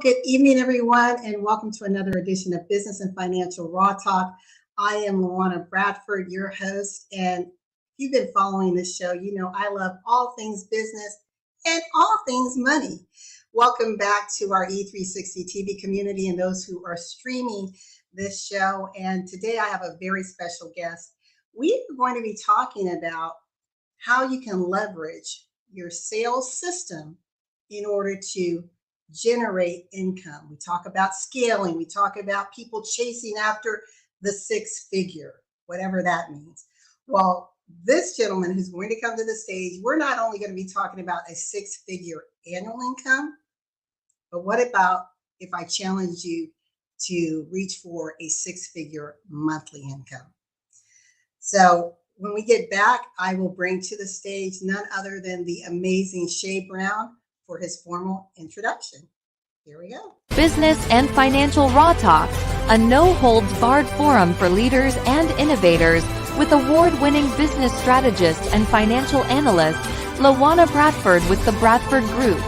good evening, everyone, and welcome to another edition of Business and Financial Raw Talk. I am LaWanna Bradford, your host, and if you've been following this show, you know I love all things business and all things money. Welcome back to our E360 TV community and those who are streaming this show. And today I have a very special guest. We are going to be talking about how you can leverage your sales system in order to generate income. We talk about scaling. We talk about people chasing after the six figure, whatever that means. Well, this gentleman who's going to come to the stage, we're not only going to be talking about a six-figure annual income, but what about if I challenge you to reach for a six-figure monthly income? So when we get back, I will bring to the stage none other than the amazing Shay Brown for his formal introduction. Here we go. Business and Financial Raw Talk, a no-holds-barred forum for leaders and innovators with award-winning business strategist and financial analyst, LaWanna Bradford with the Bradford Group.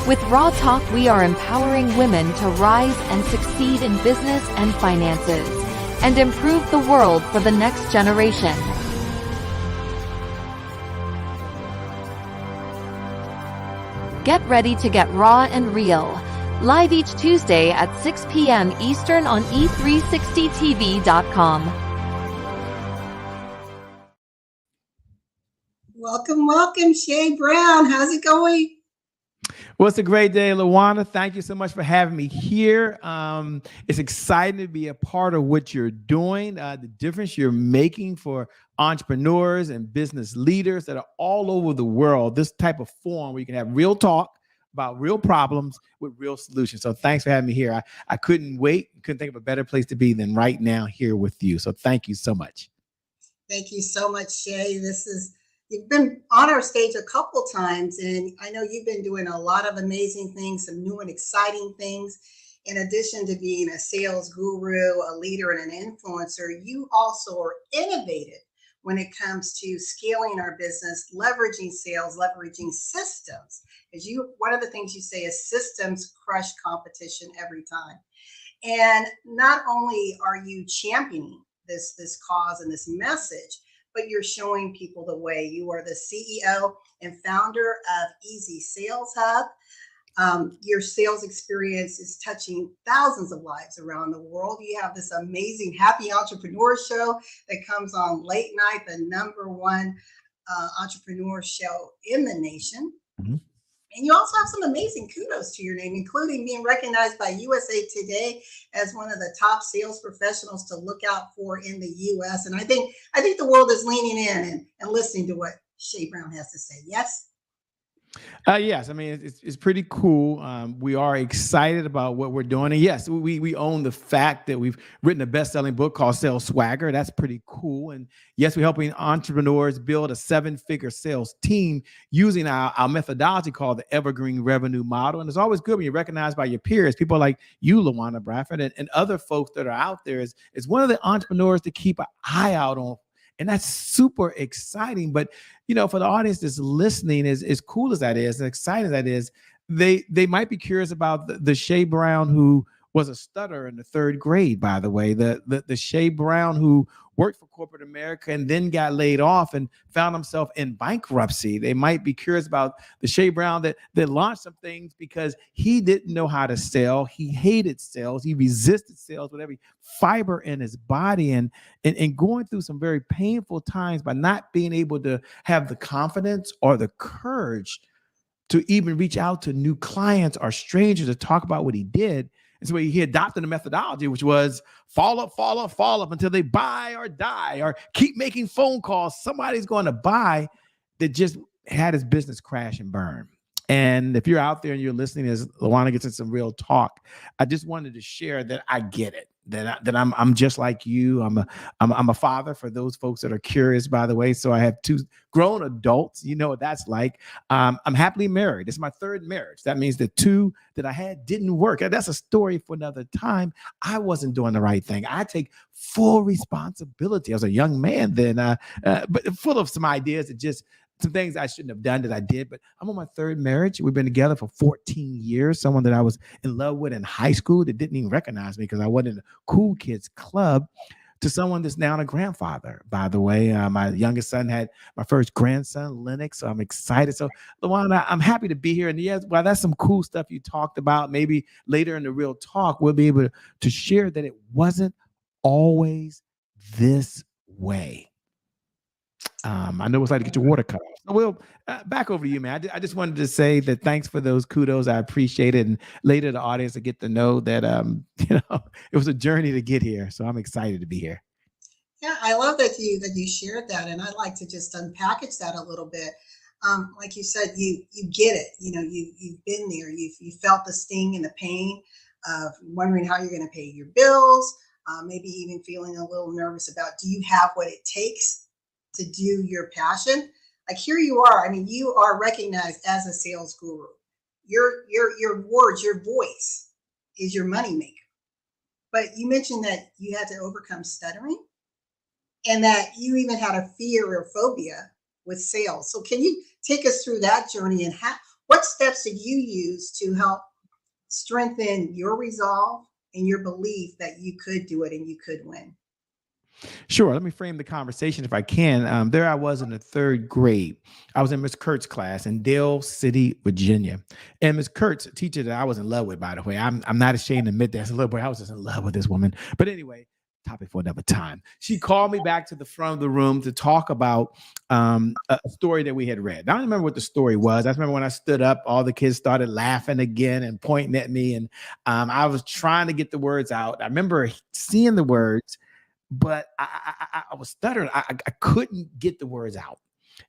With Raw Talk, we are empowering women to rise and succeed in business and finances, and improve the world for the next generation. Get ready to get raw and real. Live each Tuesday at 6 p.m. Eastern on e360tv.com. Welcome, Shay Brown. How's it going? Well, it's a great day, LaWanna. Thank you so much for having me here. It's exciting to be a part of what you're doing, the difference you're making for entrepreneurs and business leaders that are all over the world. This type of forum where you can have real talk about real problems with real solutions. So thanks for having me here. I couldn't wait. Couldn't think of a better place to be than right now here with you. So thank you so much. Thank you so much, Shay. You've been on our stage a couple times, and I know you've been doing a lot of amazing things, some new and exciting things. In addition to being a sales guru, a leader, and an influencer, you also are innovative when it comes to scaling our business, leveraging sales, leveraging systems. One of the things you say is systems crush competition every time. And not only are you championing this cause and this message, but you're showing people the way. You are the CEO and founder of Easy Sales Hub. Your sales experience is touching thousands of lives around the world. You have this amazing Happy Entrepreneur show that comes on late night, the #1 entrepreneur show in the nation. Mm-hmm. And you also have some amazing kudos to your name, including being recognized by USA Today as one of the top sales professionals to look out for in the U.S. And I think the world is leaning in and listening to what Shay Brown has to say. Yes? Yes, I mean, it's pretty cool. We are excited about what we're doing. And yes, we own the fact that we've written a best-selling book called Sales Swagger. That's pretty cool. And yes, we're helping entrepreneurs build a 7-figure sales team using our methodology called the Evergreen Revenue Model. And it's always good when you're recognized by your peers, people like you, LaWanna Bradford, and other folks that are out there. Is one of the entrepreneurs to keep an eye out on. And that's super exciting. But, for the audience that's listening, as cool as that is, as exciting as that is, they might be curious about the Shay Brown who was a stutterer in the 3rd grade, by the way, the Shay Brown who worked for corporate America and then got laid off and found himself in bankruptcy. They might be curious about the Shay Brown that launched some things because he didn't know how to sell. He hated sales. He resisted sales with every fiber in his body and going through some very painful times by not being able to have the confidence or the courage to even reach out to new clients or strangers to talk about what he did. And so he adopted a methodology, which was fall up until they buy or die, or keep making phone calls. Somebody's going to buy, that just had his business crash and burn. And if you're out there and you're listening as LaWanna gets into some real talk, I just wanted to share that I get it. That I'm just like you. I'm a father for those folks that are curious, by the way. So I have 2 grown adults. You know what that's like. I'm happily married. It's my 3rd marriage. That means the 2 that I had didn't work. That's a story for another time. I wasn't doing the right thing. I take full responsibility. I was a young man then, but full of some ideas that just some things I shouldn't have done that I did, but I'm on my third marriage. We've been together for 14 years. Someone that I was in love with in high school that didn't even recognize me because I wasn't in a cool kids club, to someone that's now a grandfather. By the way, my youngest son had my first grandson, Lennox. So I'm excited. So, LaWanna, I'm happy to be here. And yes, well, that's some cool stuff you talked about. Maybe later in the real talk, we'll be able to share that it wasn't always this way. I know it's like to get your water cut off. So we'll back over to you, man. I just wanted to say that thanks for those kudos. I appreciate it. And later the audience will get to know that it was a journey to get here. So I'm excited to be here. Yeah, I love that you shared that, and I'd like to just unpackage that a little bit. Like you said, you get it. You've been there. You felt the sting and the pain of wondering how you're going to pay your bills. Maybe even feeling a little nervous about, do you have what it takes to do your passion? Like, here you are. I mean, you are recognized as a sales guru. Your words, your voice is your moneymaker. But you mentioned that you had to overcome stuttering and that you even had a fear or phobia with sales. So can you take us through that journey, and what steps did you use to help strengthen your resolve and your belief that you could do it and you could win? Sure. Let me frame the conversation if I can. There I was in the third grade. I was in Miss Kurt's class in Dale City, Virginia. And Miss Kurt's a teacher that I was in love with, by the way. I'm not ashamed to admit that as a little boy. I was just in love with this woman. But anyway, topic for another time. She called me back to the front of the room to talk about a story that we had read. I don't remember what the story was. I remember when I stood up, all the kids started laughing again and pointing at me. And I was trying to get the words out. I remember seeing the words, but I was stuttering. I couldn't get the words out.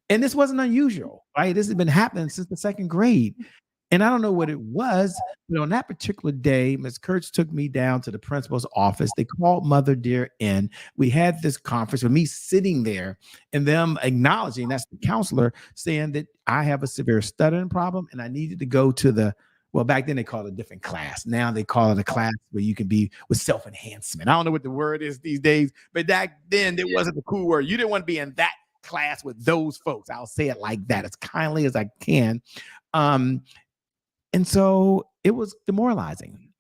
And this wasn't unusual, right? This has been happening since the second grade. And I don't know what it was, but on that particular day, Ms. Kurtz took me down to the principal's office. They called Mother Dear in. We had this conference with me sitting there and them acknowledging, that's the counselor, saying that I have a severe stuttering problem and I needed to go to well, back then they called it a different class. Now they call it a class where you can be with self-enhancement. I don't know what the word is these days, but back then it wasn't the cool word. You didn't want to be in that class with those folks. I'll say it like that as kindly as I can. And so it was demoralizing.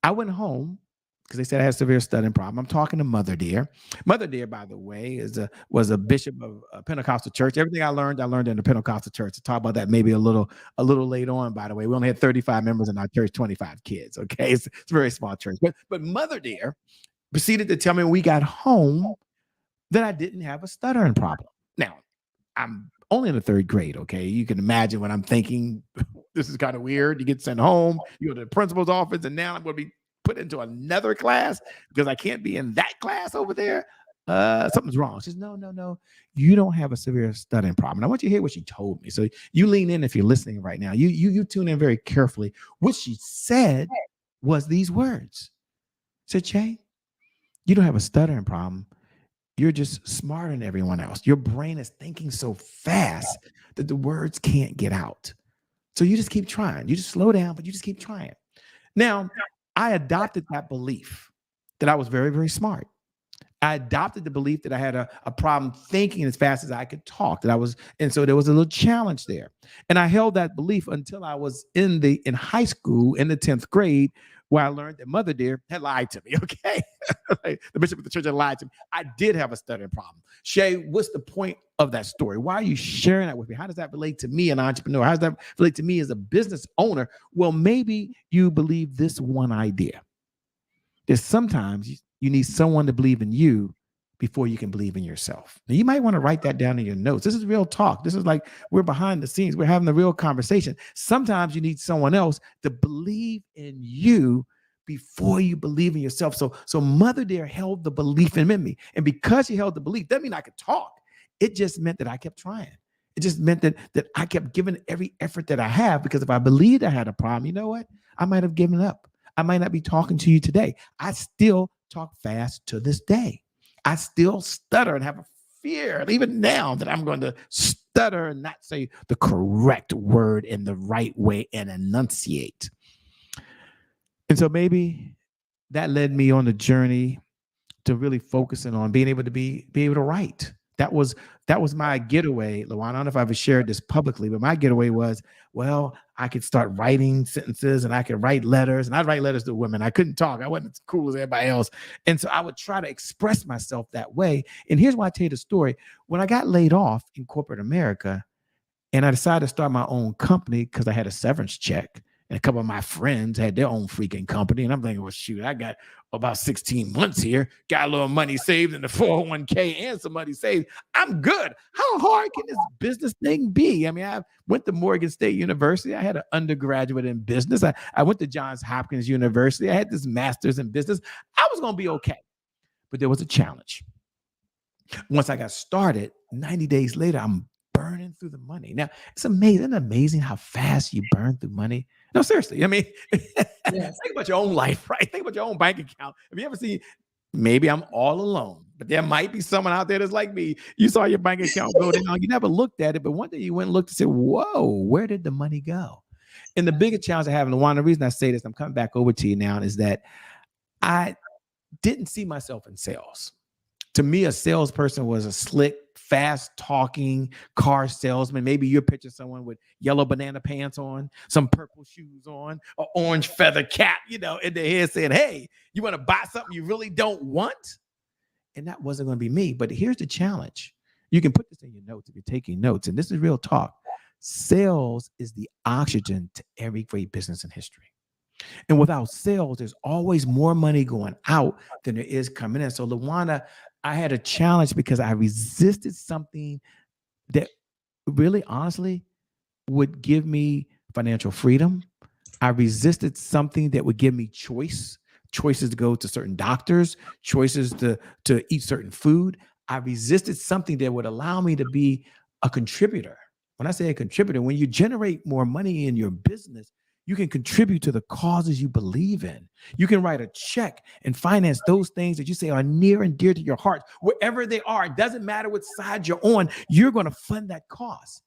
I went home because they said I had a severe stuttering problem. I'm talking to Mother Dear. Mother Dear, by the way, was a bishop of a Pentecostal church. Everything I learned in the Pentecostal church. To talk about that maybe a little later on, by the way. We only had 35 members in our church, 25 kids. Okay, it's a very small church. But Mother Dear proceeded to tell me when we got home that I didn't have a stuttering problem. Now, I'm only in the third grade, okay? You can imagine what I'm thinking. This is kind of weird. You get sent home, you go to the principal's office, and now I'm going to be put into another class because I can't be in that class over there. Something's wrong. She says, no, you don't have a severe stuttering problem. And I want you to hear what she told me. So you lean in if you're listening right now. You tune in very carefully. What she said was these words. She said, Che, you don't have a stuttering problem. You're just smarter than everyone else. Your brain is thinking so fast that the words can't get out. So you just keep trying. You just slow down, but you just keep trying. Now, I adopted that belief that I was very, very smart. I adopted the belief that I had a problem thinking as fast as I could talk. And so there was a little challenge there. And I held that belief until I was in high school in the 10th grade, where I learned that Mother Dear had lied to me. Okay, the bishop of the church had lied to me. I did have a stuttering problem. Shay, what's the point of that story? Why are you sharing that with me? How does that relate to me, an entrepreneur? How does that relate to me as a business owner? Well, maybe you believe this one idea. There's sometimes you need someone to believe in you before you can believe in yourself. Now, you might want to write that down in your notes. This is real talk. This is like we're behind the scenes. We're having a real conversation. Sometimes you need someone else to believe in you before you believe in yourself. So Mother Dear held the belief in me. And because she held the belief, that mean I could talk. It just meant that I kept trying. It just meant that I kept giving every effort that I have, because if I believed I had a problem, you know what? I might have given up. I might not be talking to you today. I still talk fast to this day. I still stutter and have a fear, even now, that I'm going to stutter and not say the correct word in the right way and enunciate. And so maybe that led me on the journey to really focusing on being able to write. That was my getaway, LaWanna. I don't know if I've ever shared this publicly, but my getaway was, well, I could start writing sentences and I could write letters, and I'd write letters to women. I couldn't talk. I wasn't as cool as everybody else. And so I would try to express myself that way. And here's why I tell you the story. When I got laid off in corporate America and I decided to start my own company because I had a severance check, and a couple of my friends had their own freaking company. And I'm thinking, well, shoot, I got about 16 months here, got a little money saved in the 401k and some money saved. I'm good. How hard can this business thing be? I mean, I went to Morgan State University. I had an undergraduate in business. I went to Johns Hopkins University. I had this master's in business. I was going to be okay. But there was a challenge. Once I got started, 90 days later, I'm burning through the money. Now, it's amazing. Isn't it amazing how fast you burn through money? No, seriously. I mean, Yes. think about your own life, right? Think about your own bank account. Have you ever seen, maybe I'm all alone, but there might be someone out there that's like me. You saw your bank account go down. You never looked at it, but one day you went and looked and said, whoa, where did the money go? And the biggest challenge I have, and the reason I say this, I'm coming back over to you now, is that I didn't see myself in sales. To me, a salesperson was a slick, fast-talking car salesman. Maybe you're picturing someone with yellow banana pants on, some purple shoes on, an orange feather cap, in their head saying, hey, you want to buy something you really don't want? And that wasn't going to be me. But here's the challenge. You can put this in your notes if you're taking notes, and this is real talk. Sales is the oxygen to every great business in history. And without sales, there's always more money going out than there is coming in. So, LaWanna, I had a challenge because I resisted something that really, honestly, would give me financial freedom. I resisted something that would give me choices to go to certain doctors, choices to eat certain food. I resisted something that would allow me to be a contributor. When I say a contributor, when you generate more money in your business, you can contribute to the causes you believe in. You can write a check and finance those things that you say are near and dear to your heart. Wherever they are, it doesn't matter what side you're on, you're going to fund that cause.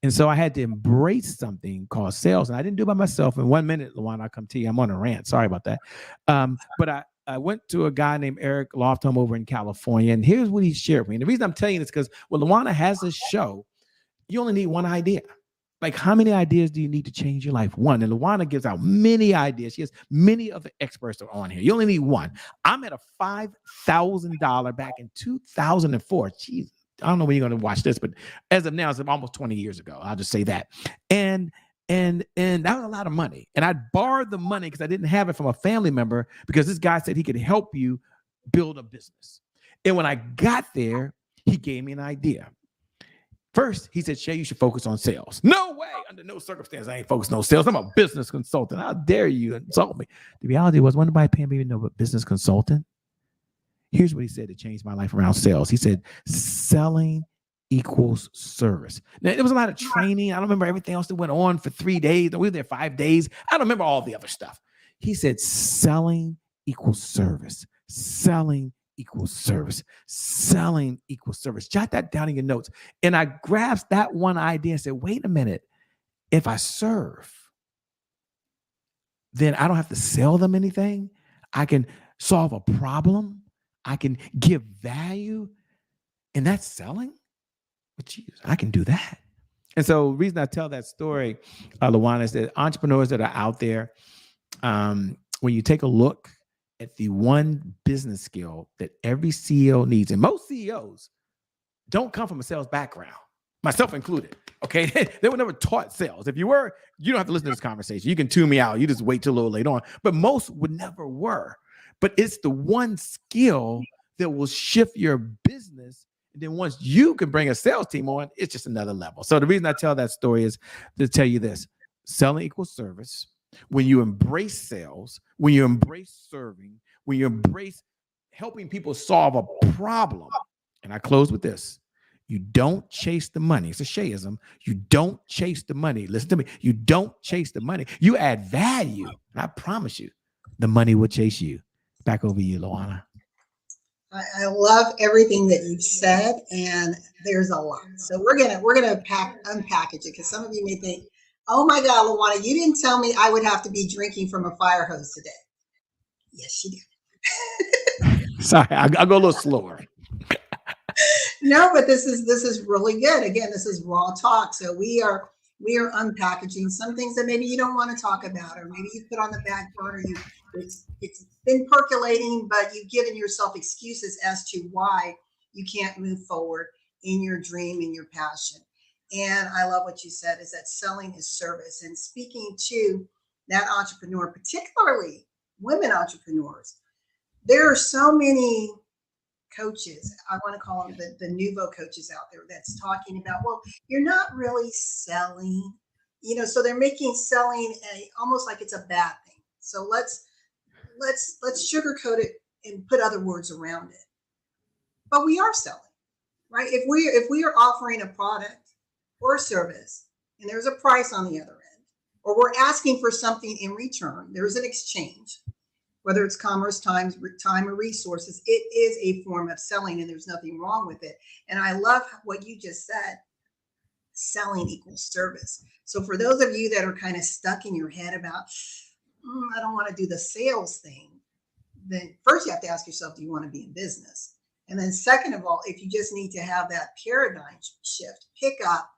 And so I had to embrace something called sales. And I didn't do it by myself. In 1 minute, LaWanna, I'll come to you. I'm on a rant. Sorry about that. But I went to a guy named Eric Loftham over in California. And here's what he shared with me. And the reason I'm telling you this is because when LaWanna has this show, you only need one idea. Like, how many ideas do you need to change your life? One. And LaWanna gives out many ideas. She has many of the experts are on here. You only need one. I'm at a $5,000 back in 2004. Jeez, I don't know when you're going to watch this, but as of now, it's almost 20 years ago. I'll just say that. And that was a lot of money. And I borrowed the money because I didn't have it from a family member, because this guy said he could help you build a business. And when I got there, he gave me an idea. First, he said, Shay, you should focus on sales. No way. Under no circumstance, I ain't focused on sales. I'm a business consultant. How dare you insult me? The reality was, when nobody paying me to know a business consultant. Here's what he said to change my life around sales. He said, selling equals service. Now, there was a lot of training. I don't remember everything else that went on for 3 days. We were there 5 days. I don't remember all the other stuff. He said, selling equals service. Selling equals service. Selling equals service. Jot that down in your notes. And I grasped that one idea and said, wait a minute. If I serve, then I don't have to sell them anything. I can solve a problem. I can give value. And that's selling? But geez, I can do that. And so the reason I tell that story, LaWanna, is that entrepreneurs that are out there, when you take a look at the one business skill that every CEO needs, and most CEOs don't come from a sales background, myself included. Okay, they were never taught sales. If you were, you don't have to listen to this conversation. You can tune me out. You just wait till a little later on. But most would never were. But it's the one skill that will shift your business. And then once you can bring a sales team on, it's just another level. So the reason I tell that story is to tell you this: selling equals service. When you embrace sales, when you embrace serving, when you embrace helping people solve a problem, and I close with this: you don't chase the money. It's a Shayism. You don't chase the money. Listen to me. You don't chase the money. You add value. And I promise you, the money will chase you. Back over to you, LaWanna. I love everything that you've said, and there's a lot. So we're gonna unpackage it, because some of you may think, oh my God, LaWanna, you didn't tell me I would have to be drinking from a fire hose today. Yes, she did. Sorry, I'll go a little slower. No, but this is really good. Again, this is raw talk. So we are unpackaging some things that maybe you don't want to talk about, or maybe you put on the back burner. It's been percolating, but you've given yourself excuses as to why you can't move forward in your dream, in your passion. And I love what you said, is that selling is service. And speaking to that entrepreneur, particularly women entrepreneurs, there are so many coaches, I want to call them the nouveau coaches out there, that's talking about, well, you're not really selling, so they're making selling almost like it's a bad thing. So let's sugarcoat it and put other words around it. But we are selling, right? If we are offering a product or a service and there's a price on the other end, or we're asking for something in return, there's an exchange. Whether it's commerce, time, or resources, it is a form of selling, and there's nothing wrong with it. And I love what you just said, selling equals service. So for those of you that are kind of stuck in your head about, I don't want to do the sales thing, then first you have to ask yourself, do you want to be in business? And then second of all, if you just need to have that paradigm shift, pick up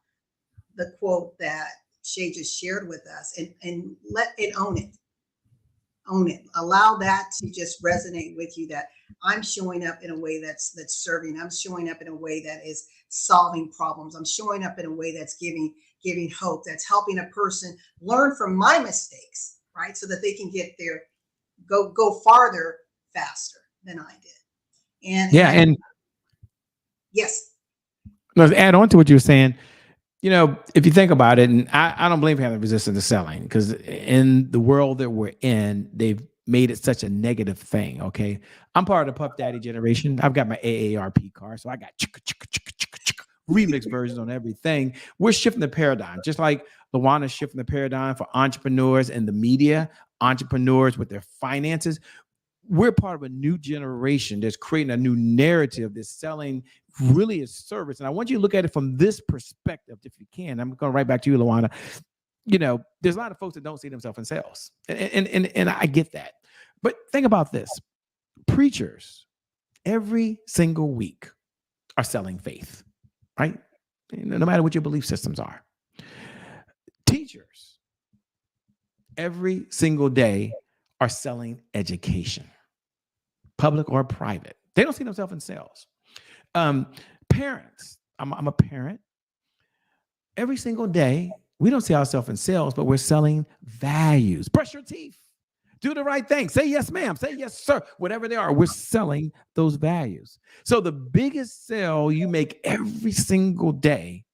the quote that Shay just shared with us and let it own it. Own it. Allow that to just resonate with you, that I'm showing up in a way that's serving. I'm showing up in a way that is solving problems. I'm showing up in a way that's giving hope, that's helping a person learn from my mistakes, right? So that they can get there, go farther faster than I did. And yes. Let's add on to what you were saying. If you think about it, and I don't believe having resistance to selling, because in the world that we're in, they've made it such a negative thing. Okay. I'm part of the Puff Daddy generation. I've got my AARP car. So I got remix versions on everything. We're shifting the paradigm, just like LaWanna's shifting the paradigm for entrepreneurs and the media, entrepreneurs with their finances. We're part of a new generation that's creating a new narrative that's selling really is service. And I want you to look at it from this perspective, if you can. I'm going right back to you, LaWanna. There's a lot of folks that don't see themselves in sales. And I get that. But think about this. Preachers, every single week, are selling faith, right? No matter what your belief systems are. Teachers, every single day, are selling education, public or private. They don't see themselves in sales. Parents, I'm a parent. Every single day, we don't see ourselves in sales, but we're selling values. Brush your teeth. Do the right thing. Say yes, ma'am. Say yes, sir. Whatever they are, we're selling those values. So the biggest sale you make every single day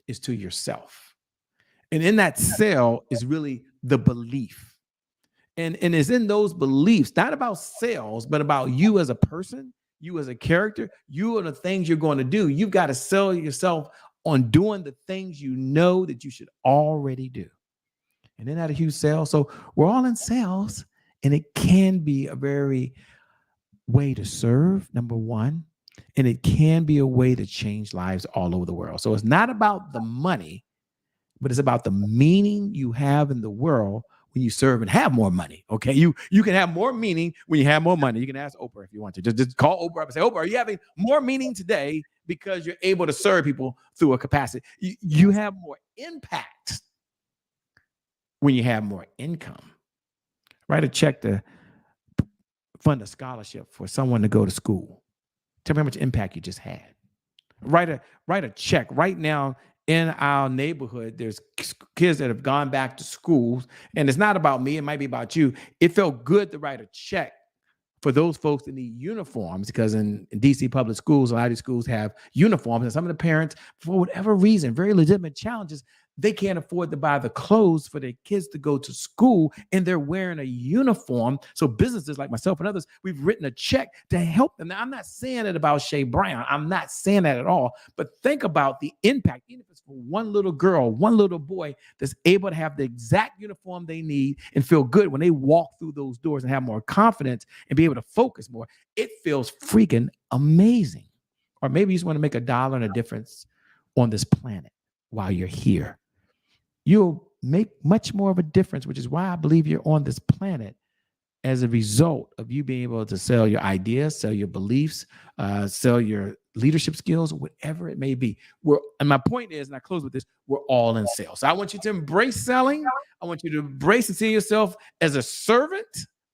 is to yourself. And in that sale is really the belief. And it's in those beliefs, not about sales, but about you as a person, you as a character, you and the things you're going to do. You've got to sell yourself on doing the things you know that you should already do. And isn't that a huge sale? So we're all in sales, and it can be a very way to serve, number one, and it can be a way to change lives all over the world. So it's not about the money, but it's about the meaning you have in the world when you serve and have more money. Okay. You can have more meaning when you have more money. You can ask Oprah if you want to. Just call Oprah up and say, Oprah, are you having more meaning today because you're able to serve people through a capacity? You have more impact when you have more income. Write a check to fund a scholarship for someone to go to school. Tell me how much impact you just had. Write a check right now. In our neighborhood, there's kids that have gone back to schools, and it's not about me. It might be about you. It felt good to write a check for those folks that need uniforms, because in DC public schools, a lot of these schools have uniforms, and some of the parents, for whatever reason, very legitimate challenges, they can't afford to buy the clothes for their kids to go to school, and they're wearing a uniform. So businesses like myself and others, we've written a check to help them. Now, I'm not saying it about Shay Brown. I'm not saying that at all. But think about the impact, even if it's for one little girl, one little boy that's able to have the exact uniform they need and feel good when they walk through those doors and have more confidence and be able to focus more. It feels freaking amazing. Or maybe you just want to make $1 and a difference on this planet while you're here. You'll make much more of a difference, which is why I believe you're on this planet, as a result of you being able to sell your ideas, sell your beliefs, sell your leadership skills, whatever it may be. And my point is, and I close with this, we're all in sales. So I want you to embrace selling. I want you to embrace and see yourself as a servant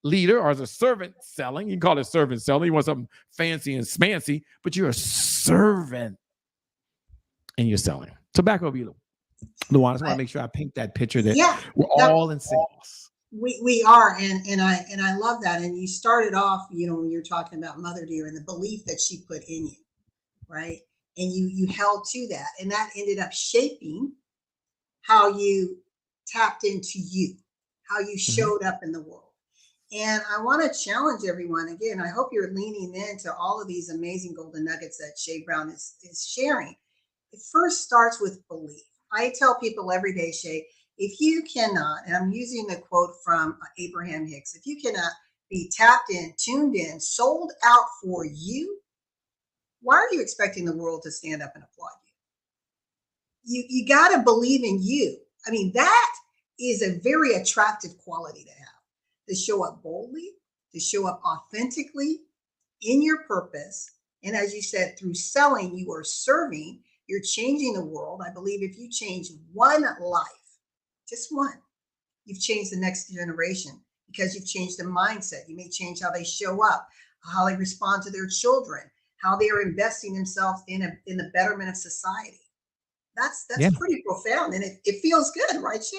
leader or as a servant selling. You can call it servant selling. You want something fancy and smancy, but you're a servant and you're selling. So back over you, LaWanna. I just want to make sure I paint that picture that we're all in sales. We are, and I love that. And you started off, when you're talking about Mother Dear and the belief that she put in you, right? And you held to that, and that ended up shaping how you tapped into you, how you showed up in the world. And I want to challenge everyone again. I hope you're leaning into all of these amazing golden nuggets that Shay Brown is sharing. It first starts with belief. I tell people every day, Shay, if you cannot, and I'm using the quote from Abraham Hicks, if you cannot be tapped in, tuned in, sold out for you, why are you expecting the world to stand up and applaud you? You got to believe in you. I mean, that is a very attractive quality to have, to show up boldly, to show up authentically in your purpose. And as you said, through selling, you are serving, you're changing the world. I believe if you change one life, just one, you've changed the next generation because you've changed the mindset. You may change how they show up, how they respond to their children, how they are investing themselves in the betterment of society. That's pretty profound, and it feels good, right, Shay?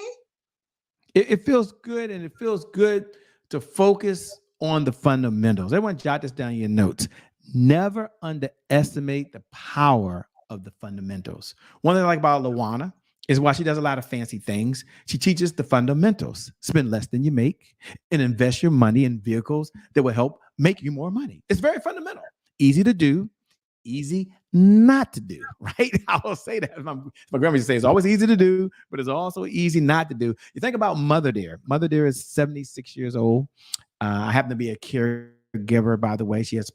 It feels good, and it feels good to focus on the fundamentals. Everyone jot this down in your notes. Never underestimate the power of the fundamentals. One thing I like about LaWanna is why she does a lot of fancy things. She teaches the fundamentals. Spend less than you make and invest your money in vehicles that will help make you more money. It's very fundamental. Easy to do, easy not to do, right? I will say that. My grandma used to say it's always easy to do, but it's also easy not to do. You think about Mother Dear. Mother Dear is 76 years old. I happen to be a caregiver, by the way. She has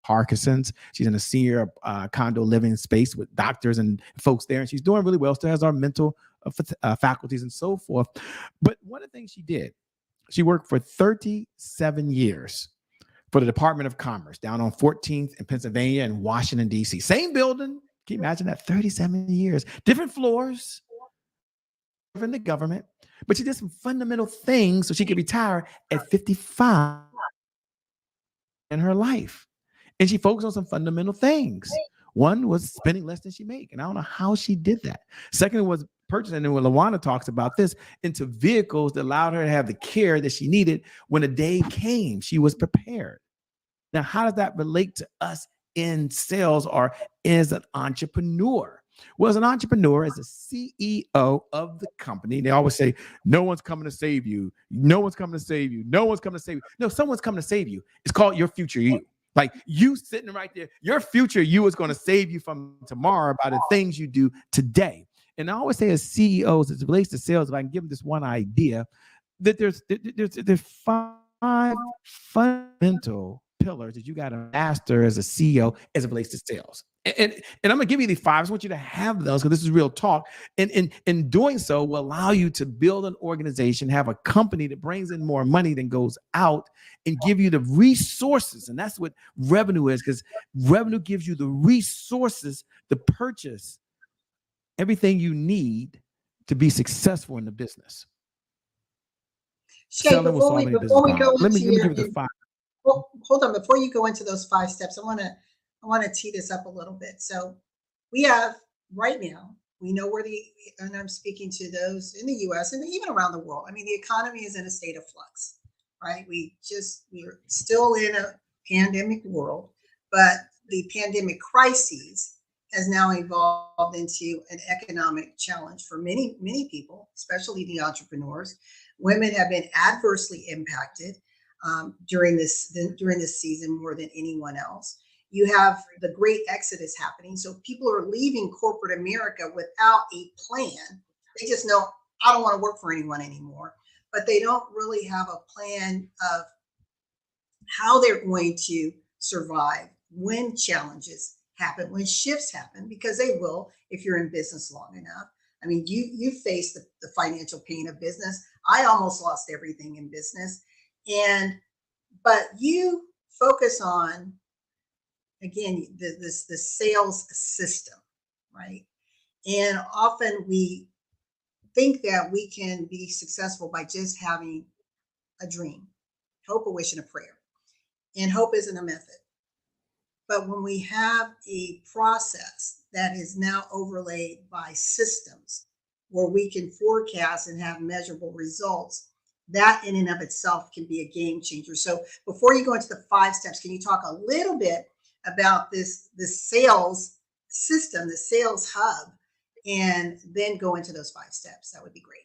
Parkinson's. She's in a senior condo living space with doctors and folks there, and she's doing really well. Still has our mental faculties and so forth. But one of the things she did, she worked for 37 years for the Department of Commerce down on 14th in Pennsylvania and Washington, D.C. Same building. Can you imagine that? 37 years, different floors, different the government, but she did some fundamental things so she could retire at 55 in her life. And she focused on some fundamental things. One was spending less than she made. And I don't know how she did that. Second was purchasing, and when LaWanna talks about this, into vehicles that allowed her to have the care that she needed when a day came. She was prepared. Now, how does that relate to us in sales or as an entrepreneur? Well, as an entrepreneur, as a CEO of the company, they always say, no one's coming to save you. No one's coming to save you. No one's coming to save you. No, someone's coming to save you. It's called your future you. Like you sitting right there, your future you is going to save you from tomorrow by the things you do today. And I always say as CEOs, as it relates to sales, if I can give them this one idea, that there's 5 fundamental pillars that you got to master as a CEO as it relates to sales. And I'm going to give you the 5. I just want you to have those because this is real talk. And in doing so will allow you to build an organization, have a company that brings in more money than goes out and give you the resources. And that's what revenue is, because revenue gives you the resources to purchase everything you need to be successful in the business. Shay, before we go let me into give you the 5. Well, hold on. Before you go into those 5 steps, I want to tee this up a little bit. So we have right now, we know and I'm speaking to those in the US and even around the world. I mean, the economy is in a state of flux, right? We're still in a pandemic world, but the pandemic crises has now evolved into an economic challenge for many, many people, especially the entrepreneurs. Women have been adversely impacted during this season more than anyone else. You have the great exodus happening. So people are leaving corporate America without a plan. They just know, I don't want to work for anyone anymore, but they don't really have a plan of how they're going to survive when challenges happen, when shifts happen, because they will if you're in business long enough. I mean, you face the financial pain of business. I almost lost everything in business. But you focus on again, the sales system, right? And often we think that we can be successful by just having a dream, hope, a wish, and a prayer. And hope isn't a method. But when we have a process that is now overlaid by systems where we can forecast and have measurable results, that in and of itself can be a game changer. So before you go into the 5 steps, can you talk a little bit about this sales system, the sales hub, and then go into those 5 steps? That would be great.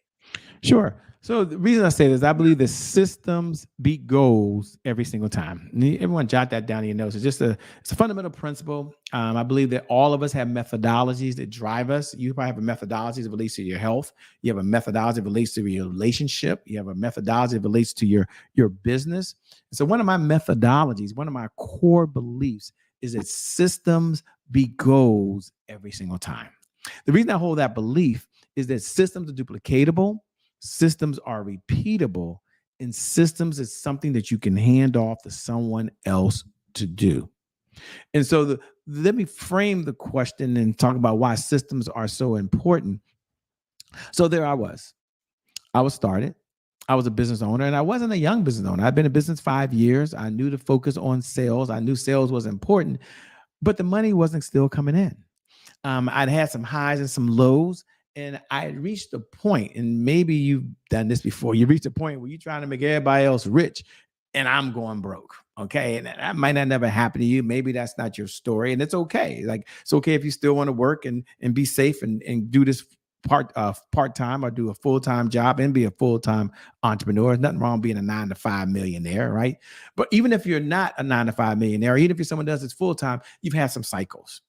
Sure. So the reason I say this, I believe that systems beat goals every single time. Everyone jot that down in your notes. It's a fundamental principle. I believe that all of us have methodologies that drive us. You probably have a methodology that relates to your health. You have a methodology that relates to your relationship. You have a methodology that relates to your business. So one of my methodologies, one of my core beliefs is that systems beat goals every single time. The reason I hold that belief is that systems are duplicatable. Systems are repeatable, and systems is something that you can hand off to someone else to do. And so let me frame the question and talk about why systems are so important. So there I was started. I was a business owner, and I wasn't a young business owner. I've been in business 5 years. I knew to focus on sales. I knew sales was important, but the money wasn't still coming in. I'd had some highs and some lows. And I had reached a point, and maybe you've done this before. You reach a point where you're trying to make everybody else rich, and I'm going broke. Okay. And that might not never happen to you. Maybe that's not your story. And it's okay. Like, it's okay if you still want to work and be safe and do this part-time or do a full-time job and be a full-time entrepreneur. There's nothing wrong being a 9-to-5 millionaire, right? But even if you're not a 9-to-5 millionaire, or even if you're someone who does this full-time, you've had some cycles.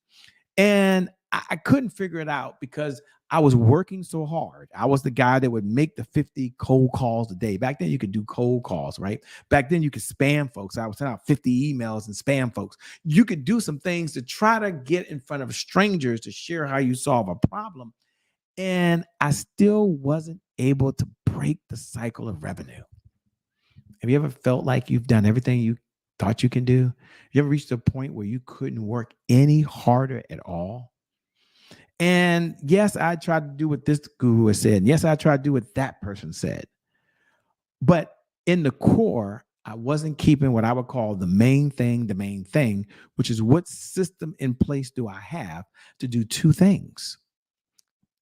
And I couldn't figure it out because I was working so hard. I was the guy that would make the 50 cold calls a day. Back then, you could do cold calls, right? Back then, you could spam folks. I would send out 50 emails and spam folks. You could do some things to try to get in front of strangers to share how you solve a problem. And I still wasn't able to break the cycle of revenue. Have you ever felt like you've done everything you thought you can do? You ever reached a point where you couldn't work any harder at all? And yes, I tried to do what this guru has said. And yes, I tried to do what that person said. But in the core, I wasn't keeping what I would call the main thing, which is what system in place do I have to do 2 things?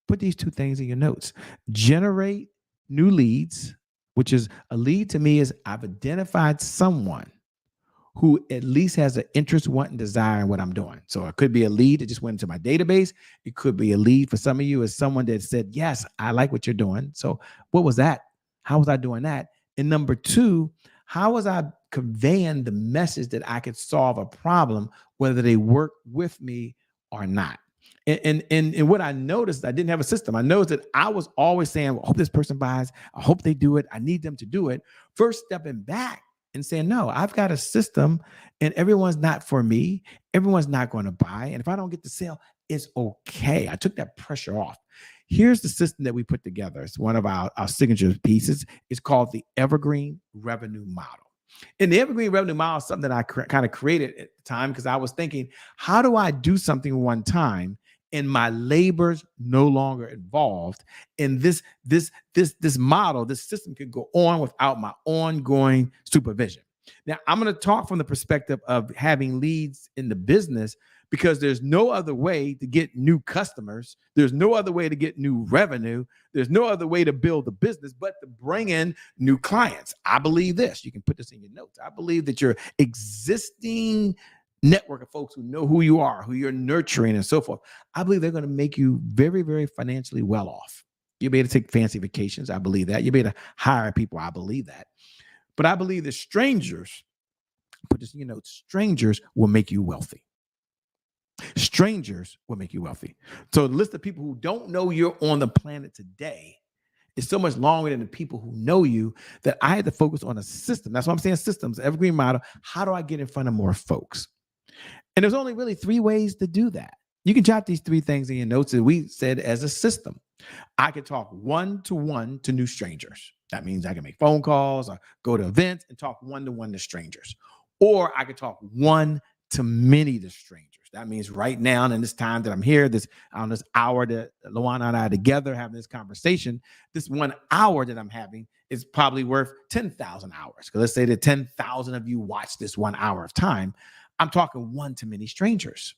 Put these 2 things in your notes. Generate new leads, which is a lead to me is I've identified someone who at least has an interest, want, and desire in what I'm doing. So it could be a lead that just went into my database. It could be a lead for some of you as someone that said, yes, I like what you're doing. So what was that? How was I doing that? And number 2, how was I conveying the message that I could solve a problem, whether they work with me or not? And what I noticed, I didn't have a system. I noticed that I was always saying, well, I hope this person buys. I hope they do it. I need them to do it. First stepping back and saying, no, I've got a system and everyone's not for me. Everyone's not going to buy. And if I don't get the sale, it's okay. I took that pressure off. Here's the system that we put together. It's one of our signature pieces. It's called the Evergreen Revenue Model. And the Evergreen Revenue Model is something that I kind of created at the time because I was thinking, how do I do something one time and my labor's no longer involved? And this model, this system could go on without my ongoing supervision. Now, I'm going to talk from the perspective of having leads in the business because there's no other way to get new customers. There's no other way to get new revenue. There's no other way to build the business but to bring in new clients. I believe this. You can put this in your notes. I believe that your existing network of folks who know who you are, who you're nurturing and so forth, I believe they're going to make you very, very financially well off. You'll be able to take fancy vacations. I believe that. You'll be able to hire people. I believe that. But I believe that strangers, put this in your notes, strangers will make you wealthy. Strangers will make you wealthy. So the list of people who don't know you're on the planet today is so much longer than the people who know you that I had to focus on a system. That's why I'm saying systems, Evergreen Model. How do I get in front of more folks? And there's only really 3 ways to do that. You can jot these 3 things in your notes that we said as a system. I could talk one-to-one to new strangers. That means I can make phone calls or go to events and talk one-to-one to strangers. Or I could talk 1 to many to strangers. That means right now, in this time that I'm here, this hour that LaWanna and I are together having this conversation, this 1 hour that I'm having is probably worth 10,000 hours. Because let's say that 10,000 of you watch this 1 hour of time. I'm talking one to many strangers.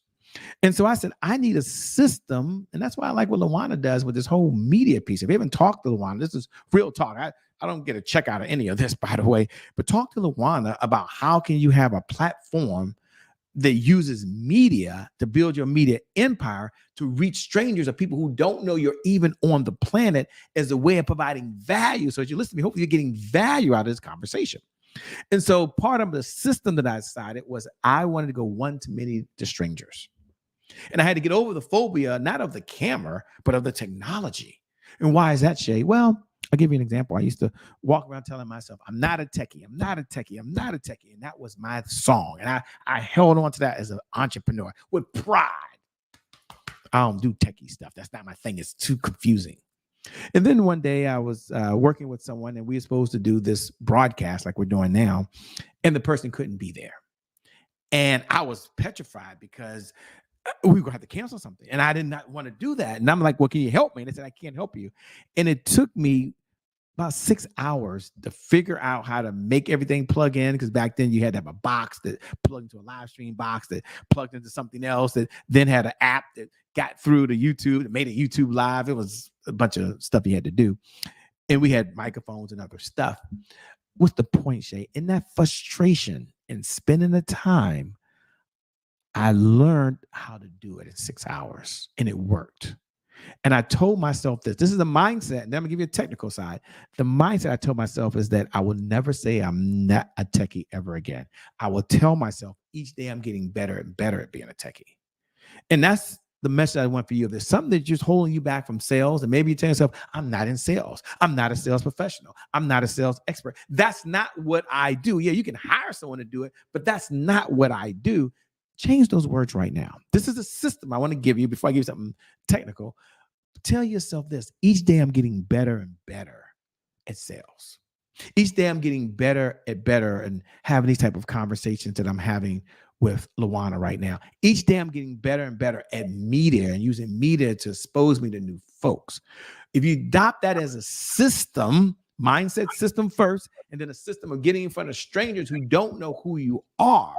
And so I said, I need a system. And that's why I like what LaWanna does with this whole media piece. If you haven't talked to LaWanna, this is real talk. I don't get a check out of any of this, by the way, but talk to LaWanna about how can you have a platform that uses media to build your media empire to reach strangers or people who don't know you're even on the planet as a way of providing value. So as you listen to me, hopefully you're getting value out of this conversation. And so part of the system that I decided was I wanted to go one to many to strangers. And I had to get over the phobia, not of the camera, but of the technology. And why is that, Shay? Well, I'll give you an example. I used to walk around telling myself, I'm not a techie. I'm not a techie. I'm not a techie. And that was my song. And I held on to that as an entrepreneur with pride. I don't do techie stuff. That's not my thing. It's too confusing. And then one day I was working with someone and we were supposed to do this broadcast like we're doing now. And the person couldn't be there. And I was petrified because we were going to have to cancel something. And I did not want to do that. And I'm like, well, can you help me? And they said, I can't help you. And it took me about 6 hours to figure out how to make everything plug in. Because back then you had to have a box that plugged into a live stream box that plugged into something else that then had an app that got through to YouTube, that made it YouTube live. It was a bunch of stuff you had to do. And we had microphones and other stuff. What's the point, Shay? In that frustration and spending the time, I learned how to do it in 6 hours and it worked. And I told myself this is the mindset. And then I'm gonna give you a technical side. The mindset I told myself is that I will never say I'm not a techie ever again. I will tell myself each day I'm getting better and better at being a techie. And that's the message I want for you. If there's something that's just holding you back from sales, and maybe you tell yourself, I'm not in sales. I'm not a sales professional. I'm not a sales expert. That's not what I do. Yeah, you can hire someone to do it, but that's not what I do. Change those words right now. This is a system I want to give you before I give you something technical. Tell yourself this. Each day I'm getting better and better at sales. Each day I'm getting better and having these type of conversations that I'm having with LaWanna right now. Each day I'm getting better and better at media and using media to expose me to new folks. If you adopt that as a system, mindset system first, and then a system of getting in front of strangers who don't know who you are,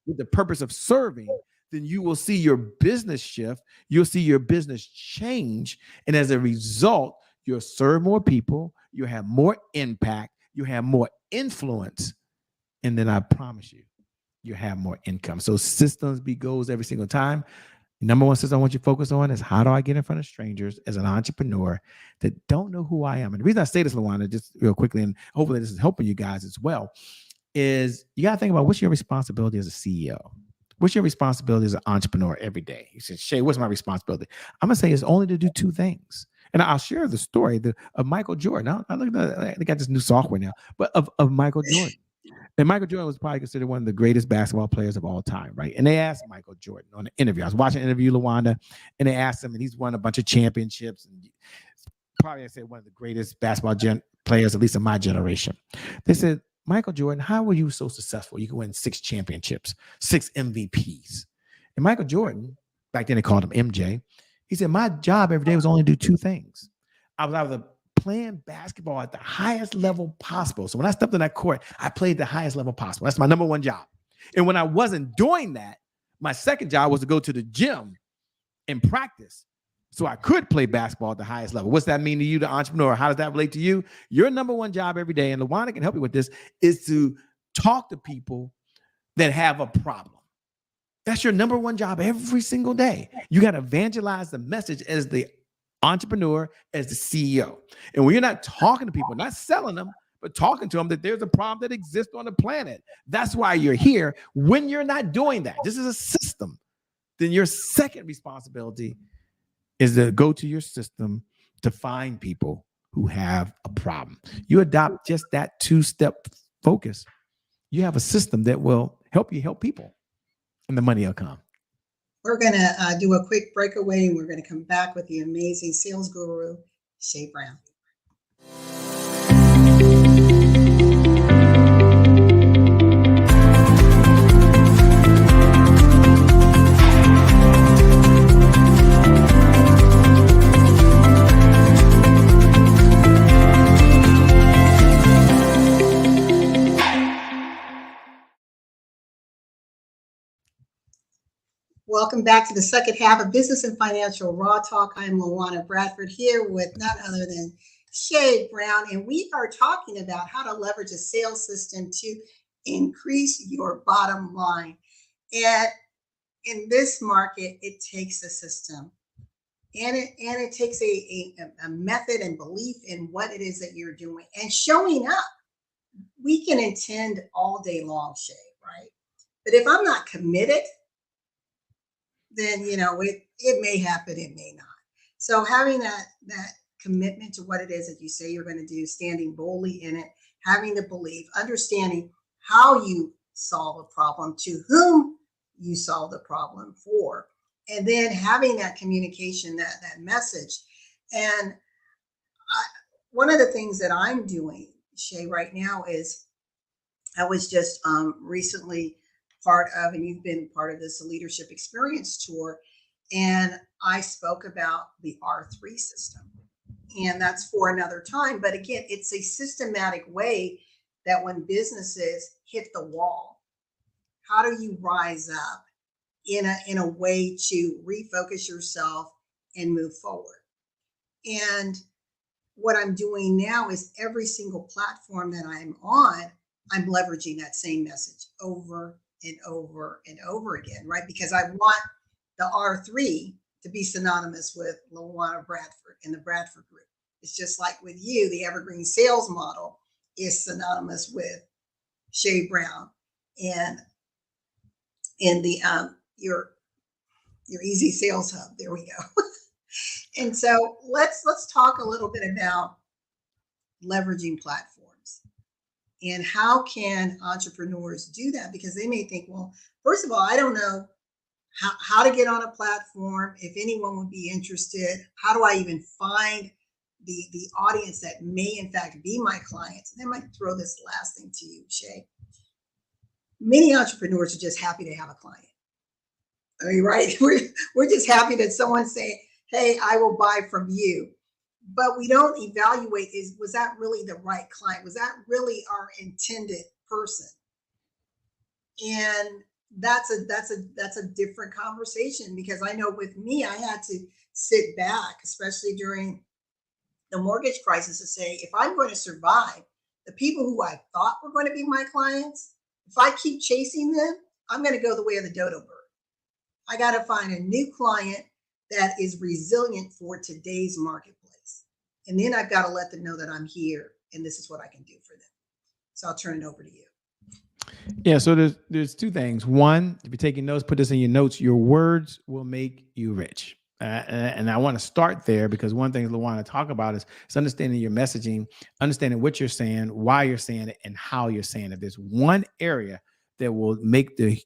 with the purpose of serving, then you will see your business shift. You'll see your business change. And as a result, you'll serve more people. You'll have more impact. You'll have more influence. And then I promise you, you'll have more income. So systems be goals every single time. Number one system I want you to focus on is how do I get in front of strangers as an entrepreneur that don't know who I am? And the reason I say this, LaWanna, just real quickly, and hopefully this is helping you guys as well, is you got to think about what's your responsibility as a CEO? What's your responsibility as an entrepreneur every day? You said, Shay, what's my responsibility? I'm going to say it's only to do two things. And I'll share the story of Michael Jordan. I look at they got this new software now, but of Michael Jordan. And Michael Jordan was probably considered one of the greatest basketball players of all time, right? And they asked Michael Jordan on an interview. I was watching an interview, LaWanna, and they asked him, and he's won a bunch of championships. And probably, I say, one of the greatest basketball players, at least in my generation. They said, Michael Jordan, how were you so successful? You could win 6 championships, 6 MVPs. And Michael Jordan, back then they called him MJ, he said, my job every day was only to do 2 things. I was either playing basketball at the highest level possible. So when I stepped on that court, I played the highest level possible. That's my number one job. And when I wasn't doing that, my second job was to go to the gym and practice so I could play basketball at the highest level. What's that mean to you, the entrepreneur? How does that relate to you? Your number one job every day, and LaWanna can help you with this, is to talk to people that have a problem. That's your number one job every single day. You got to evangelize the message as the entrepreneur, as the CEO. And when you're not talking to people, not selling them, but talking to them that there's a problem that exists on the planet. That's why you're here. When you're not doing that, this is a system, then your second responsibility is to go to your system to find people who have a problem. You adopt just that 2-step focus. You have a system that will help you help people, and the money will come. We're going to do a quick breakaway, and we're going to come back with the amazing sales guru, Shay Brown. Welcome back to the second half of Business and Financial Raw Talk. I'm LaWanna Bradford here with none other than Shay Brown, and we are talking about how to leverage a sales system to increase your bottom line. And in this market, it takes a system, and it takes a method and belief in what it is that you're doing and showing up. We can intend all day long, Shay, right? But if I'm not committed, then it may happen, it may not. So having that commitment to what it is that you say you're going to do, standing boldly in it, having the belief, understanding how you solve a problem, to whom you solve the problem for, and then having that communication, that message. And one of the things that I'm doing, Shay, right now is I was just recently part of, and you've been part of this leadership experience tour, and I spoke about the R3 system, and that's for another time. But again, it's a systematic way that when businesses hit the wall, how do you rise up in a way to refocus yourself and move forward? And what I'm doing now is every single platform that I'm on, I'm leveraging that same message over and over and over again, right? Because I want the R3 to be synonymous with LaWanna Bradford and the Bradford Group. It's just like with you, the evergreen sales model is synonymous with Shay Brown and the your easy sales hub. There we go. And so let's talk a little bit about leveraging platforms. And how can entrepreneurs do that? Because they may think, well, first of all, I don't know how to get on a platform. If anyone would be interested, how do I even find the audience that may in fact be my clients? And I might throw this last thing to you, Shay. Many entrepreneurs are just happy to have a client. I mean, right? We're just happy that someone's saying, hey, I will buy from you. But we don't evaluate, was that really the right client? Was that really our intended person? And that's a different conversation, because I know with me, I had to sit back, especially during the mortgage crisis, to say, if I'm going to survive, the people who I thought were going to be my clients, if I keep chasing them, I'm going to go the way of the dodo bird. I got to find a new client that is resilient for today's marketplace. And then I've got to let them know that I'm here and this is what I can do for them. So I'll turn it over to you. Yeah, so there's two things. One, if you're taking notes, put this in your notes. Your words will make you rich. And I want to start there, because one thing I want to talk about is understanding your messaging, understanding what you're saying, why you're saying it, and how you're saying it. There's one area that will make the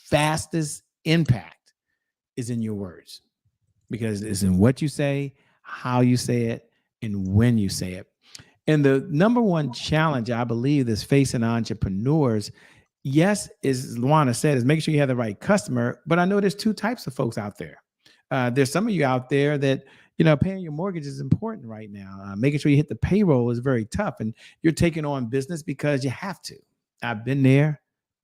fastest impact is in your words, because it's in what you say, how you say it, and when you say it. And the number one challenge I believe that's facing entrepreneurs, yes, as LaWanna said, is make sure you have the right customer. But I know there's two types of folks out there. There's some of you out there that, paying your mortgage is important right now. Making sure you hit the payroll is very tough, and you're taking on business because you have to. I've been there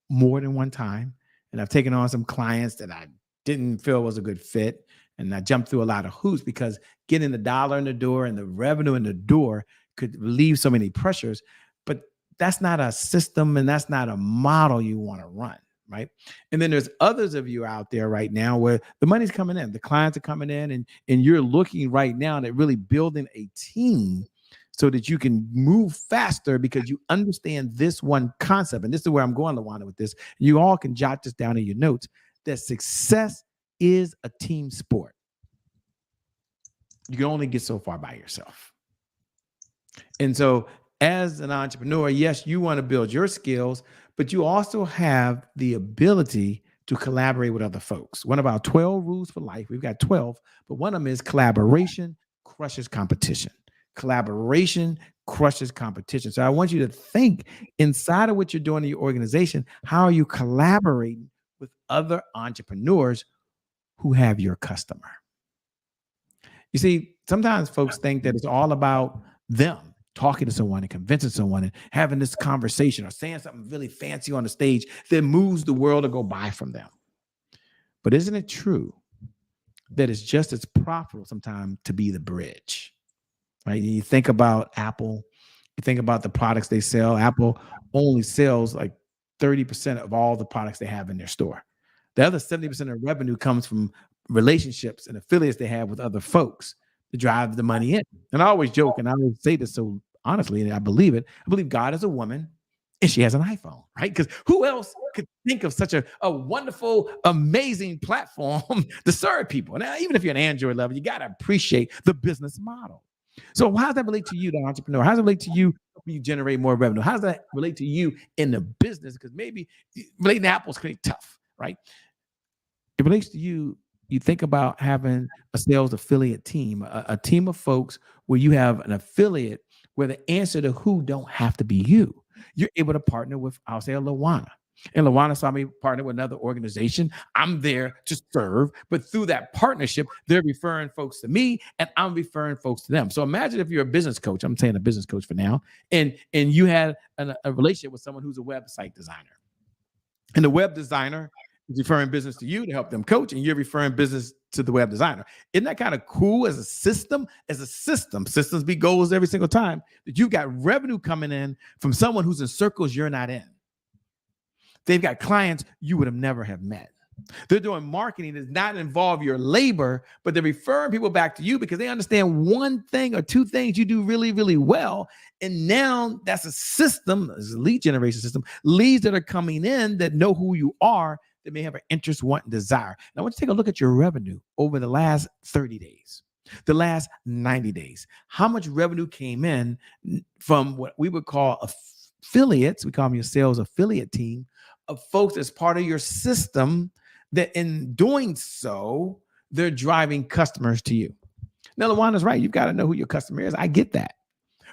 more than one time, and I've taken on some clients that I didn't feel was a good fit. And I jumped through a lot of hoops, because getting the dollar in the door and the revenue in the door could relieve so many pressures. But that's not a system, and that's not a model you want to run, right? And then there's others of you out there right now where the money's coming in, the clients are coming in, and you're looking right now at really building a team so that you can move faster, because you understand this one concept. And this is where I'm going, LaWanna, with this. You all can jot this down in your notes, that success is a team sport. You can only get so far by yourself. And so as an entrepreneur, yes, you want to build your skills, but you also have the ability to collaborate with other folks. One of our 12 rules for life, we've got 12, but one of them is collaboration crushes competition. Collaboration crushes competition. So I want you to think inside of what you're doing in your organization, how are you collaborating with other entrepreneurs who have your customer? You see, sometimes folks think that it's all about them talking to someone and convincing someone and having this conversation or saying something really fancy on the stage that moves the world to go buy from them. But isn't it true that it's just as profitable sometimes to be the bridge, right? You think about Apple, you think about the products they sell. Apple only sells like 30% of all the products they have in their store. The other 70% of revenue comes from relationships and affiliates they have with other folks to drive the money in. And I always joke, and I always say this so honestly, and I believe it. I believe God is a woman and she has an iPhone, right? Because who else could think of such a wonderful, amazing platform to serve people? Now, even if you're an Android lover, you got to appreciate the business model. So how does that relate to you, the entrepreneur? How does it relate to you when you generate more revenue? How does that relate to you in the business? Because maybe relating to Apple is pretty tough, right? It relates to you. You think about having a sales affiliate team, a team of folks where you have an affiliate where the answer to who don't have to be you. You're able to partner with, I'll say, a LaWanna. And LaWanna saw me partner with another organization. I'm there to serve, but through that partnership, they're referring folks to me and I'm referring folks to them. So imagine if you're a business coach, I'm saying a business coach for now, and you had a relationship with someone who's a website designer. And the web designer is referring business to you to help them coach, and you're referring business to the web designer. Isn't that kind of cool as a system? As a system, systems beat goals every single time, that you've got revenue coming in from someone who's in circles you're not in. They've got clients you would have never have met. They're doing marketing that does not involve your labor, but they're referring people back to you because they understand one thing or two things you do really, really well. And now that's a system, it's a lead generation system, leads that are coming in that know who you are, that may have an interest, want, and desire. Now, I want you to take a look at your revenue over the last 30 days, the last 90 days. How much revenue came in from what we would call affiliates? We call them your sales affiliate team of folks as part of your system, that in doing so, they're driving customers to you. Now, LaWanna's right. You've got to know who your customer is. I get that.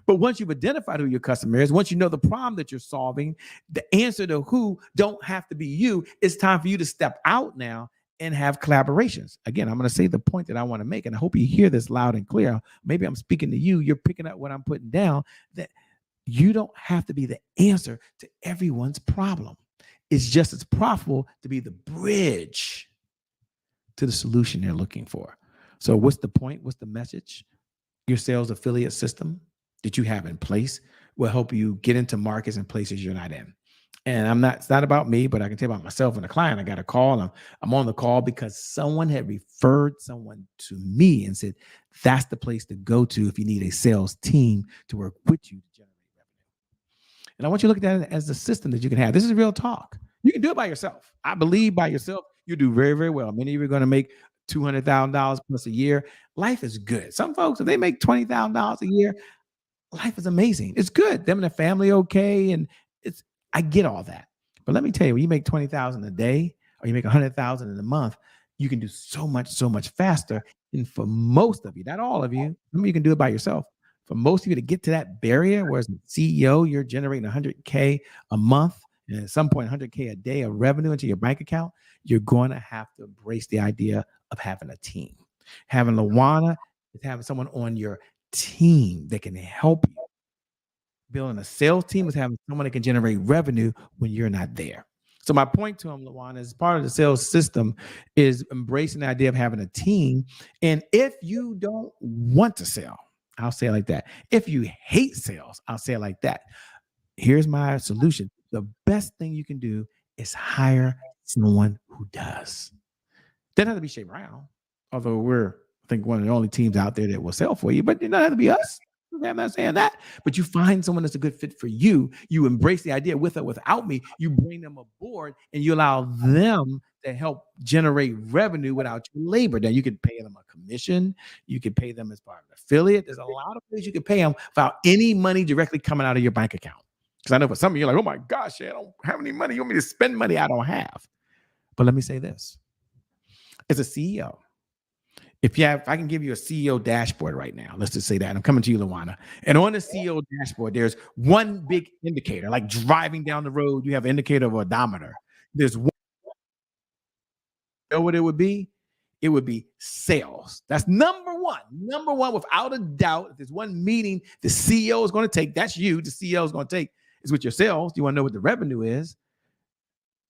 But once you've identified who your customer is, once you know the problem that you're solving, the answer to who don't have to be you, it's time for you to step out now and have collaborations. Again, I'm going to say the point that I want to make, and I hope you hear this loud and clear. Maybe I'm speaking to you. You're picking up what I'm putting down, that you don't have to be the answer to everyone's problem. It's just as profitable to be the bridge to the solution they're looking for. So what's the point? What's the message? Your sales affiliate system that you have in place will help you get into markets and places you're not in. And it's not about me, but I can tell you about myself and a client. I got a call. I'm on the call because someone had referred someone to me and said, that's the place to go to if you need a sales team to work with you to generate revenue. And I want you to look at that as a system that you can have. This is real talk. You can do it by yourself. I believe by yourself, you do very, very well. Many of you are going to make $200,000 plus a year. Life is good. Some folks, if they make $20,000 a year, life is amazing. It's good. Them and their family okay. And I get all that. But let me tell you, when you make $20,000 a day or you make $100,000 in a month, you can do so much faster. And for most of you, not all of you, you can do it by yourself. For most of you to get to that barrier, whereas the CEO, you're generating $100K a month, and at some point, $100K a day of revenue into your bank account, you're going to have to embrace the idea of having a team. Having LaWanna is having someone on your team that can help you. Building a sales team is having someone that can generate revenue when you're not there. So my point to him, LaWanna, is part of the sales system is embracing the idea of having a team. And if you don't want to sell, I'll say it like that. If you hate sales, I'll say it like that. Here's my solution. The best thing you can do is hire someone who does. Doesn't have to be Shay Brown, although we're, I think, one of the only teams out there that will sell for you, but it doesn't have to be us. I'm not saying that, but you find someone that's a good fit for you. You embrace the idea with or without me. You bring them aboard and you allow them to help generate revenue without your labor. Now you can pay them a commission. You can pay them as part of an affiliate. There's a lot of ways you can pay them without any money directly coming out of your bank account. Because I know for some of you, you're like, oh my gosh, I don't have any money. You want me to spend money I don't have? But let me say this. As a CEO, if I can give you a CEO dashboard right now, let's just say that. I'm coming to you, LaWanna. And on the CEO dashboard, there's one big indicator, like driving down the road, you have an indicator of odometer. There's one. You know what it would be? It would be sales. That's number one. Number one, without a doubt. If there's one meeting the CEO is going to take, that's you, the CEO is going to take, is with your sales. You want to know what the revenue is.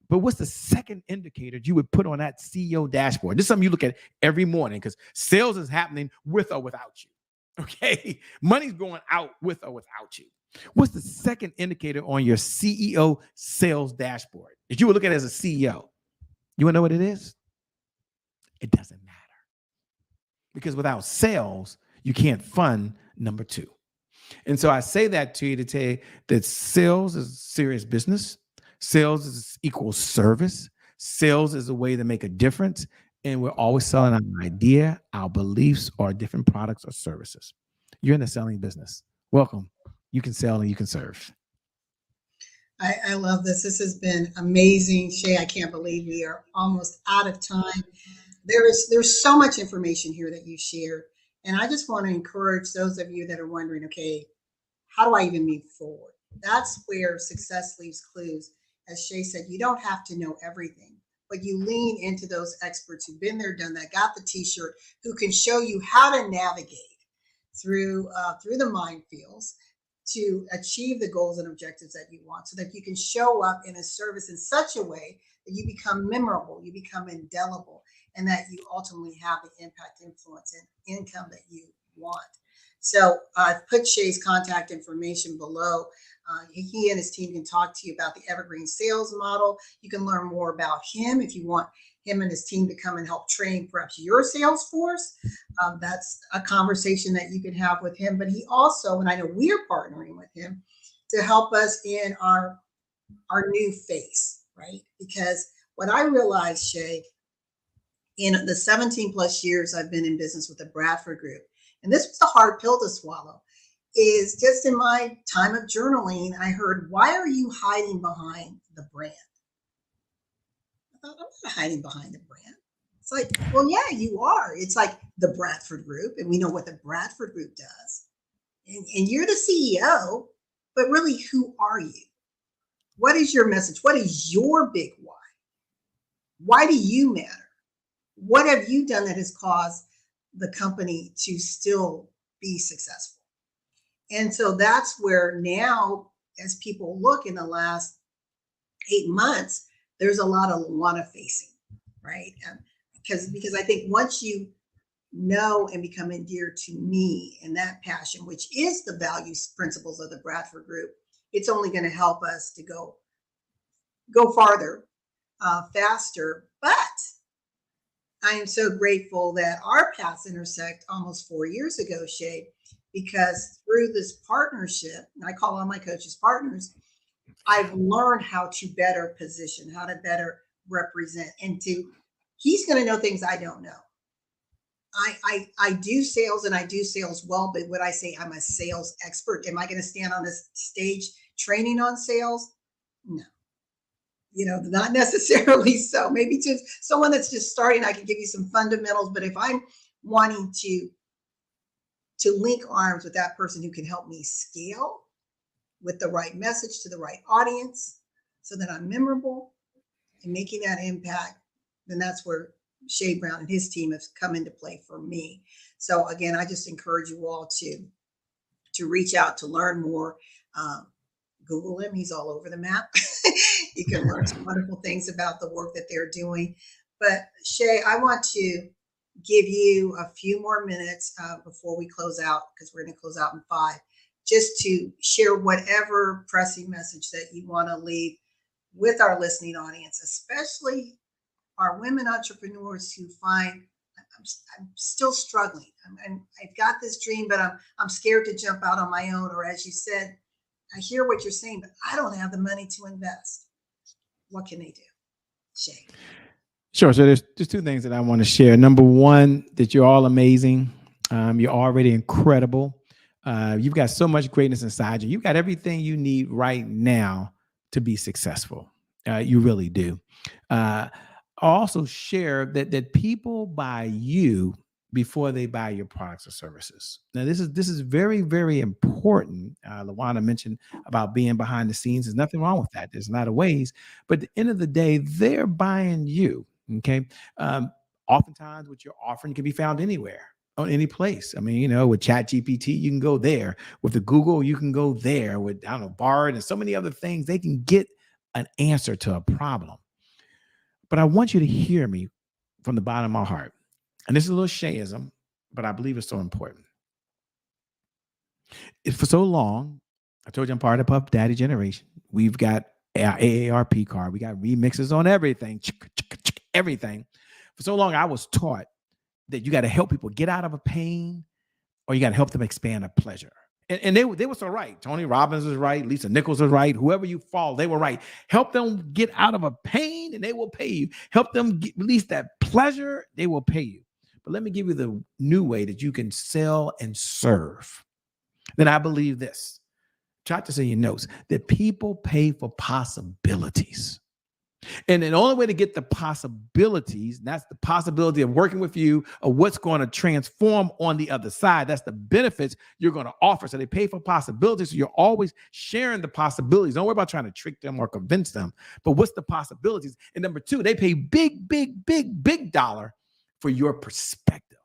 But what's the second indicator you would put on that CEO dashboard? This is something you look at every morning because sales is happening with or without you. Okay. Money's going out with or without you. What's the second indicator on your CEO sales dashboard? If you would look at it as a CEO, you want to know what it is? It doesn't matter. Because without sales, you can't fund number two. And so I say that to you to tell you that sales is serious business. Sales is equals service. Sales is a way to make a difference. And we're always selling an idea, our beliefs, or different products or services. You're in the selling business. Welcome. You can sell and you can serve. I love this. This has been amazing. Shay, I can't believe we are almost out of time. There's so much information here that you shared. And I just want to encourage those of you that are wondering, okay, how do I even move forward? That's where success leaves clues. As Shay said, you don't have to know everything, but you lean into those experts who've been there, done that, got the t-shirt, who can show you how to navigate through the minefields to achieve the goals and objectives that you want, so that you can show up in a service in such a way that you become memorable, you become indelible, and that you ultimately have the impact, influence, and income that you want. So I've put Shay's contact information below. He and his team can talk to you about the Evergreen Sales Model. You can learn more about him if you want him and his team to come and help train perhaps your sales force. That's a conversation that you can have with him. But he also, and I know we're partnering with him to help us in our new phase, right? Because what I realized, Shay, in the 17 plus years I've been in business with the Bradford Group, and this was a hard pill to swallow, is just in my time of journaling, I heard, why are you hiding behind the brand? I thought, I'm not hiding behind the brand. It's like, well, yeah, you are. It's like the Bradford Group, and we know what the Bradford Group does. And you're the CEO, but really, who are you? What is your message? What is your big why? Why do you matter? What have you done that has caused the company to still be successful? And so that's where now, as people look in the last 8 months, there's a lot of LaWanna facing, right? Because I think once you know and become endeared to me and that passion, which is the values principles of the Bradford Group, it's only going to help us to go farther, faster. But I am so grateful that our paths intersect almost 4 years ago, Shay, because through this partnership, and I call all my coaches partners, I've learned how to better position, how to better represent, and he's going to know things I don't know. I do sales and I do sales well, but would I say I'm a sales expert? Am I going to stand on this stage training on sales? No. Not necessarily so. Maybe just someone that's just starting, I can give you some fundamentals, but if I'm wanting to link arms with that person who can help me scale with the right message to the right audience so that I'm memorable and making that impact, then that's where Shay Brown and his team have come into play for me. So again, I just encourage you all to reach out to learn more. Google him. He's all over the map. You can learn some wonderful things about the work that they're doing. But Shay, I want to give you a few more minutes before we close out, because we're going to close out in 5, just to share whatever pressing message that you want to leave with our listening audience, especially our women entrepreneurs who find I'm still struggling. I've got this dream, but I'm scared to jump out on my own. Or as you said, I hear what you're saying, but I don't have the money to invest. What can they do? Shay. Sure. So there's 2 things that I want to share. Number one, that you're all amazing. You're already incredible. You've got so much greatness inside you. You've got everything you need right now to be successful. You really do. I also share that people buy you before they buy your products or services. Now, this is very, very important. LaWanna mentioned about being behind the scenes. There's nothing wrong with that. There's a lot of ways, but at the end of the day, they're buying you. Okay. Oftentimes, what you're offering can be found anywhere, on any place. I mean, with ChatGPT, you can go there. With the Google, you can go there. With Bard and so many other things, they can get an answer to a problem. But I want you to hear me from the bottom of my heart. And this is a little Shayism, but I believe it's so important. For so long, I told you I'm part of the Puff Daddy generation. We've got our AARP card. We got remixes on everything, everything. For so long, I was taught that you got to help people get out of a pain, or you got to help them expand a pleasure. And they were so right. Tony Robbins was right. Lisa Nichols was right. Whoever you follow, they were right. Help them get out of a pain and they will pay you. Help them release that pleasure, they will pay you. But let me give you the new way that you can sell and serve. Then I believe this. Try to say in your notes that people pay for possibilities. And the only way to get the possibilities, that's the possibility of working with you, or what's going to transform on the other side. That's the benefits you're going to offer. So they pay for possibilities. So you're always sharing the possibilities. Don't worry about trying to trick them or convince them. But what's the possibilities? And number two, they pay big dollar for your perspective,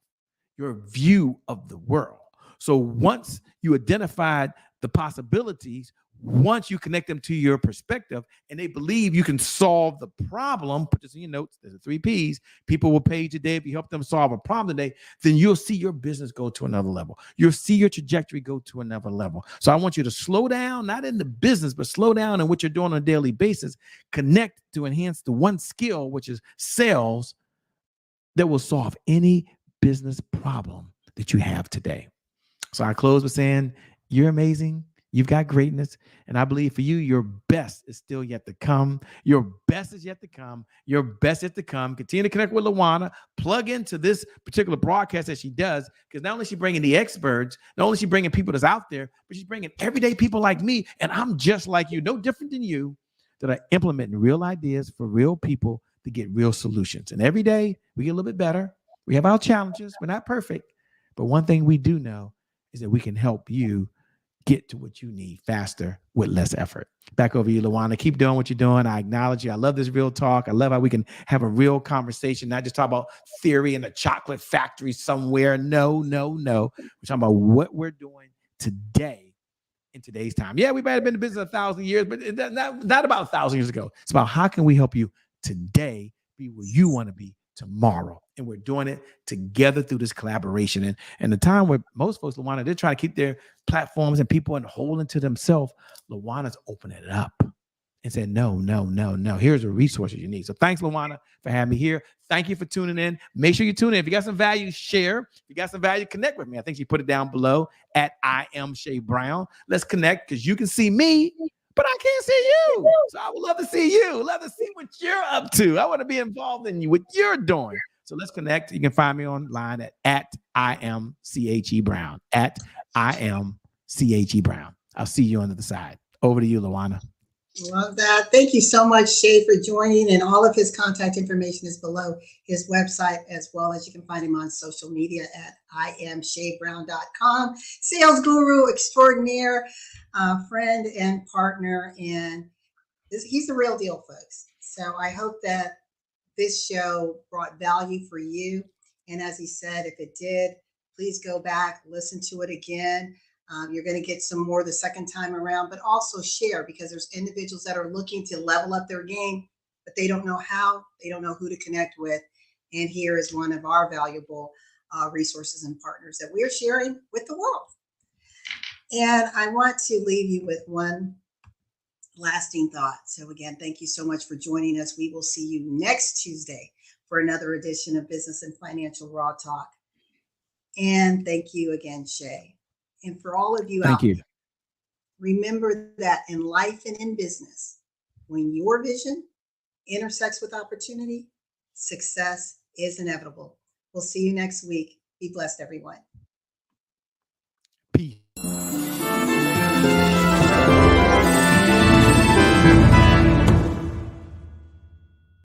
your view of the world. So once you identified the possibilities, once you connect them to your perspective and they believe you can solve the problem, put this in your notes, there's the 3 Ps, people will pay you today if you help them solve a problem today, then you'll see your business go to another level. You'll see your trajectory go to another level. So I want you to slow down, not in the business, but slow down in what you're doing on a daily basis. Connect to enhance the one skill, which is sales, that will solve any business problem that you have today. So I close by saying, you're amazing. You've got greatness. And I believe for you, your best is still yet to come. Your best is yet to come. Your best is to come. Continue to connect with LaWanna. Plug into this particular broadcast that she does, because not only is she bringing the experts, not only is she bringing people that's out there, but she's bringing everyday people like me. And I'm just like you, no different than you, that are implementing real ideas for real people to get real solutions. And every day we get a little bit better. We have our challenges. We're not perfect. But one thing we do know is that we can help you get to what you need faster with less effort. Back over to you, LaWanna. Keep doing what you're doing. I acknowledge you. I love this real talk. I love how we can have a real conversation, not just talk about theory in a chocolate factory somewhere. No. We're talking about what we're doing today in today's time. Yeah, we might have been in business 1,000 years, but it's not about 1,000 years ago. It's about how can we help you today be where you want to be tomorrow. And we're doing it together through this collaboration. And the time where most folks, LaWanna, they're trying to keep their platforms and people and holding to themselves, LaWanna's opening it up and said, no. Here's the resources you need. So thanks, LaWanna, for having me here. Thank you for tuning in. Make sure you tune in. If you got some value, share. If you got some value, connect with me. I think she put it down below at I am Shay Brown. Let's connect, because you can see me, but I can't see you. So I would love to see you. Love to see what you're up to. I want to be involved in you, what you're doing. So let's connect. You can find me online at I am CHE Brown. At I am CHE Brown. I'll see you on the other side. Over to you, LaWanna. Love that. Thank you so much, Shay, for joining. And all of his contact information is below his website, as well as you can find him on social media at IamShayBrown.com. Sales guru extraordinaire, friend and partner. And he's the real deal, folks. So I hope that this show brought value for you. And as he said, if it did, please go back, listen to it again. You're going to get some more the second time around, but also share, because there's individuals that are looking to level up their game, but they don't know how, they don't know who to connect with. And here is one of our valuable resources and partners that we're sharing with the world. And I want to leave you with one lasting thought. So again, thank you so much for joining us. We will see you next Tuesday for another edition of Business and Financial Raw Talk. And thank you again, Shay. And for all of you out there, remember that in life and in business, when your vision intersects with opportunity, success is inevitable. We'll see you next week. Be blessed, everyone.